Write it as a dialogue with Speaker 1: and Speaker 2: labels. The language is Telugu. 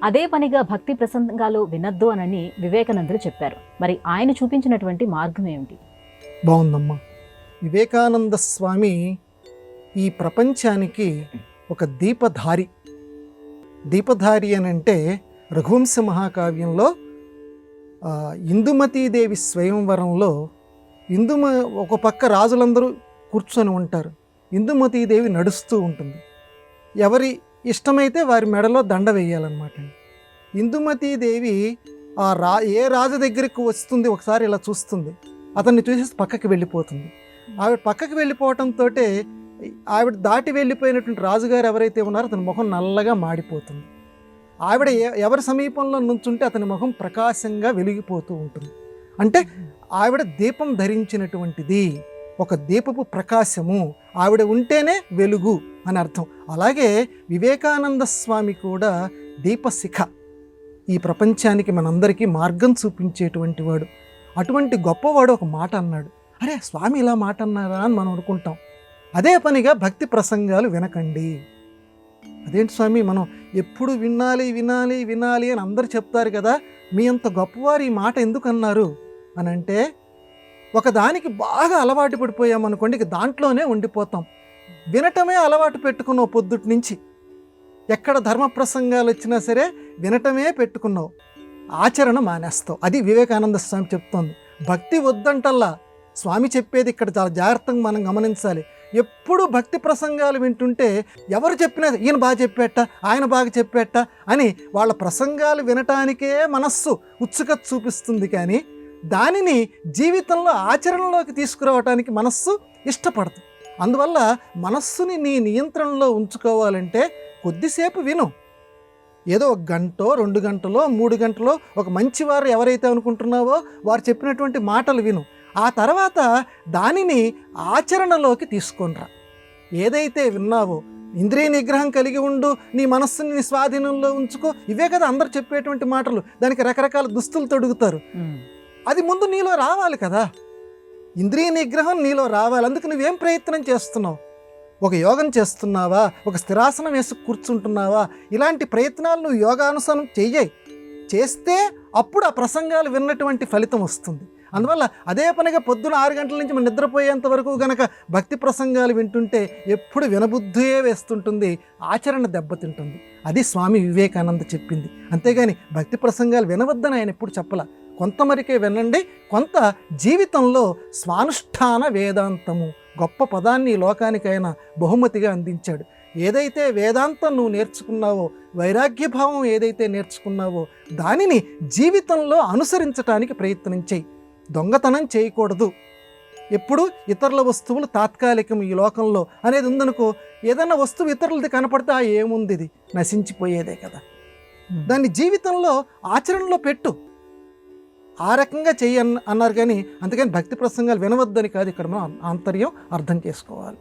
Speaker 1: అదే పనిగా భక్తి ప్రసంగాలు వినొద్దు అనని వివేకానందులు చెప్పారు. మరి ఆయన చూపించినటువంటి మార్గం ఏమిటి?
Speaker 2: బాగుందమ్మా. వివేకానంద స్వామి ఈ ప్రపంచానికి ఒక దీపధారి. దీపధారి అని అంటే రఘువంశ మహాకావ్యంలో ఇందుమతీదేవి స్వయంవరంలో ఒక పక్క రాజులందరూ కూర్చొని ఉంటారు, ఇందుమతీదేవి నడుస్తూ ఉంటుంది. ఎవరి ఇష్టమైతే వారి మెడలో దండ వేయాలన్నమాట. ఇందుమతీదేవి ఏ రాజు దగ్గరికి వస్తుంది, ఒకసారి ఇలా చూస్తుంది, అతన్ని చూసి పక్కకి వెళ్ళిపోతుంది. ఆవిడ పక్కకి వెళ్ళిపోవటంతో ఆవిడ దాటి వెళ్ళిపోయినటువంటి రాజుగారు ఎవరైతే ఉన్నారో అతని ముఖం నల్లగా మాడిపోతుంది. ఆవిడ ఎవరి సమీపంలో నుంచుంటే అతని ముఖం ప్రకాశంగా వెలిగిపోతూ ఉంటుంది. అంటే ఆవిడ దీపం ధరించినటువంటిది, ఒక దీపపు ప్రకాశము, ఆవిడ ఉంటేనే వెలుగు అని అర్థం. అలాగే వివేకానంద స్వామి కూడా దీపశిఖ, ఈ ప్రపంచానికి మనందరికీ మార్గం చూపించేటువంటి వాడు. అటువంటి గొప్పవాడు ఒక మాట అన్నాడు. అరే స్వామి ఇలా మాట అన్నారా అని మనం అనుకుంటాం. అదే పనిగా భక్తి ప్రసంగాలు వినకండి. అదేంటి స్వామి, మనం ఎప్పుడు వినాలి వినాలి వినాలి అని అందరు చెప్తారు కదా, మీ అంత గొప్పవారు ఈ మాట ఎందుకు అన్నారు అని అంటే, ఒకదానికి బాగా అలవాటు పడిపోయామనుకోండి, ఇక దాంట్లోనే ఉండిపోతాం. వినటమే అలవాటు పెట్టుకున్నావు పొద్దుటి నుంచి, ఎక్కడ ధర్మ ప్రసంగాలు వచ్చినా సరే వినటమే పెట్టుకున్నావు, ఆచరణ మానేస్తావు. అది వివేకానంద స్వామి చెప్తోంది. భక్తి వద్దంటల్లా, స్వామి చెప్పేది ఇక్కడ చాలా జాగ్రత్తగా మనం గమనించాలి. ఎప్పుడు భక్తి ప్రసంగాలు వింటుంటే ఎవరు చెప్పినా ఈయన బాగా చెప్పేట, ఆయన బాగా చెప్పేట అని వాళ్ళ ప్రసంగాలు వినటానికే మనస్సు ఉత్సుకత చూపిస్తుంది, కానీ దానిని జీవితంలో ఆచరణలోకి తీసుకురావటానికి మనస్సు ఇష్టపడదు. అందువల్ల మనస్సుని నీ నియంత్రణలో ఉంచుకోవాలంటే కొద్దిసేపు విను. ఏదో 1 గంటో 2 గంటలో 3 గంటలో ఒక మంచివారు ఎవరైతే అనుకుంటున్నావో వారు చెప్పినటువంటి మాటలు విను. ఆ తర్వాత దానిని ఆచరణలోకి తీసుకొనిరా. ఏదైతే విన్నావో ఇంద్రియ నిగ్రహం కలిగి ఉండు, నీ మనస్సుని నీ స్వాధీనంలో ఉంచుకో, ఇవే కదా అందరు చెప్పేటువంటి మాటలు. దానికి రకరకాల దుస్తులు తొడుగుతారు. అది ముందు నీలో రావాలి కదా, ఇంద్రియ నిగ్రహం నీలో రావాలి. అందుకు నువ్వేం ప్రయత్నం చేస్తున్నావు? ఒక యోగం చేస్తున్నావా, ఒక స్థిరాసనం వేసి కూర్చుంటున్నావా? ఇలాంటి ప్రయత్నాలు నువ్వు యోగానుసారం చేస్తే అప్పుడు ఆ ప్రసంగాలు విన్నటువంటి ఫలితం వస్తుంది. అందువల్ల అదే పనిగా పొద్దున 6 గంటల నుంచి మనం నిద్రపోయేంత వరకు గనక భక్తి ప్రసంగాలు వింటుంటే ఎప్పుడు వినబుద్ధియే వేస్తుంటుంది, ఆచరణ దెబ్బతింటుంది. అది స్వామి వివేకానంద చెప్పింది. అంతేగాని భక్తి ప్రసంగాలు వినవద్దని ఆయన ఎప్పుడు చెప్పలా. కొంతమరికే వినండి, కొంత జీవితంలో స్వానుష్ఠాన వేదాంతము గొప్ప పదాన్ని ఈ లోకానికైనా బహుమతిగా అందించాడు. ఏదైతే వేదాంతం నువ్వు నేర్చుకున్నావో, వైరాగ్యభావం ఏదైతే నేర్చుకున్నావో దానిని జీవితంలో అనుసరించడానికి ప్రయత్నం చేయి. దొంగతనం చేయకూడదు. ఎప్పుడు ఇతరుల వస్తువులు తాత్కాలికం ఈ లోకంలో అనేది ఉందనుకో, ఏదైనా వస్తువు ఇతరులది కనపడితే ఏముంది, ఇది నశించిపోయేదే కదా, దాన్ని జీవితంలో ఆచరణలో పెట్టు. ఆ రకంగా చెయ్యి అన్నారు. కానీ అంతేగాని భక్తి ప్రసంగాలు వినవద్దని కాదు ఇక్కడ మనం ఆంతర్యం అర్థం చేసుకోవాలి.